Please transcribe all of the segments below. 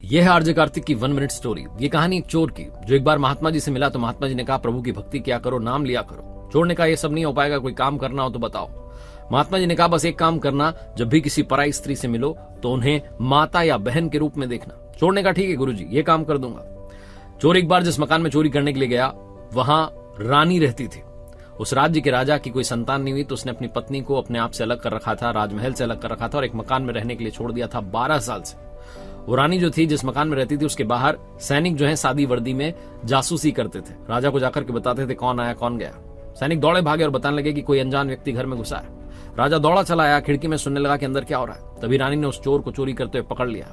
यह है आरजे कार्तिक की 1 मिनट स्टोरी। ये कहानी एक चोर की, जो एक बार महात्मा जी से मिला तो महात्मा जी ने कहा, प्रभु की भक्ति किया करो, नाम लिया करो। चोर ने कहा, यह सब नहीं हो पाएगा, कोई काम करना हो तो बताओ। महात्मा जी ने कहा, बस एक काम करना, जब भी किसी पराई स्त्री से मिलो तो उन्हें माता या बहन के रूप में देखना। चोर ने कहा, ठीक है गुरुजी, ये काम कर दूंगा। चोर एक बार जिस मकान में चोरी करने के लिए गया, वहां रानी रहती थी। उस राज्य के राजा की कोई संतान नहीं हुई तो उसने अपनी पत्नी को अपने आप से अलग कर रखा था, राजमहल से अलग कर रखा था और एक मकान में रहने के लिए छोड़ दिया था 12 साल से। वो रानी जो थी, जिस मकान में रहती थी, उसके बाहर सैनिक जो है सादी वर्दी में जासूसी करते थे। राजा को जाकर के बताते थे कौन आया कौन गया। सैनिक दौड़े भागे और बताने लगे कि कोई अनजान व्यक्ति घर में घुसा है। राजा दौड़ा चला आया, खिड़की में सुनने लगा कि अंदर क्या हो रहा है। तभी रानी ने उस चोर को चोरी करते हुए पकड़ लिया।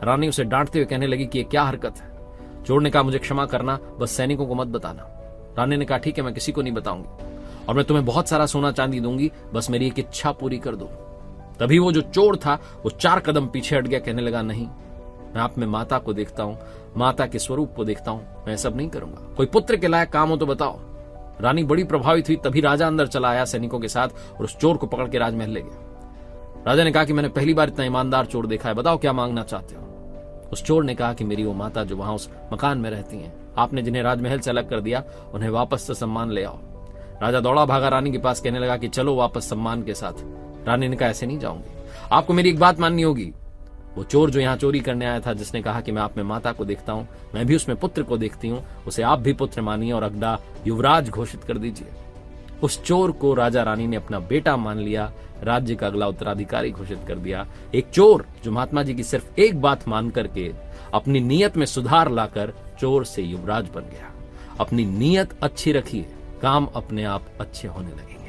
रानी उसे डांटते हुए कहने लगी कि ये क्या हरकत है। चोर ने कहा, मुझे क्षमा करना, बस सैनिकों को मत बताना। रानी ने कहा, ठीक है, मैं किसी को नहीं बताऊंगी और मैं तुम्हें बहुत सारा सोना चांदी दूंगी, बस मेरी एक इच्छा पूरी कर दो। तभी वो जो चोर था वो 4 कदम पीछे हट गया, कहने लगा, नहीं, मैं आप में माता को देखता हूं, माता के स्वरूप को देखता हूं, मैं सब नहीं करूंगा। कोई पुत्र के लायक काम हो तो बताओ। रानी बड़ी प्रभावित हुई। तभी राजा अंदर चला आया सैनिकों के साथ और उस चोर को पकड़ के राजमहल ले गया। राजा ने कहा कि मैंने पहली बार इतना ईमानदार चोर देखा है, बताओ क्या मांगना चाहते हो। उस चोर ने कहा कि मेरी वो माता जो वहां उस मकान में रहती हैं, आपने जिन्हें राजमहल से अलग कर दिया, उन्हें वापस से सम्मान ले आओ। राजा दौड़ा भागा रानी के पास, कहने लगा कि चलो वापस सम्मान के साथ। रानी ने कहा, ऐसे नहीं जाऊंगी, आपको मेरी एक बात माननी होगी। वो चोर जो यहाँ चोरी करने आया था, जिसने कहा कि मैं आप में माता को देखता हूं, मैं भी उसमें पुत्र को देखती हूं, उसे आप भी पुत्र मानिए और अगला युवराज घोषित कर दीजिए। उस चोर को राजा रानी ने अपना बेटा मान लिया, राज्य का अगला उत्तराधिकारी घोषित कर दिया। एक चोर जो महात्मा जी की सिर्फ एक बात मान करके अपनी नीयत में सुधार लाकर चोर से युवराज बन गया। अपनी नीयत अच्छी रखिए, काम अपने आप अच्छे होने लगेंगे।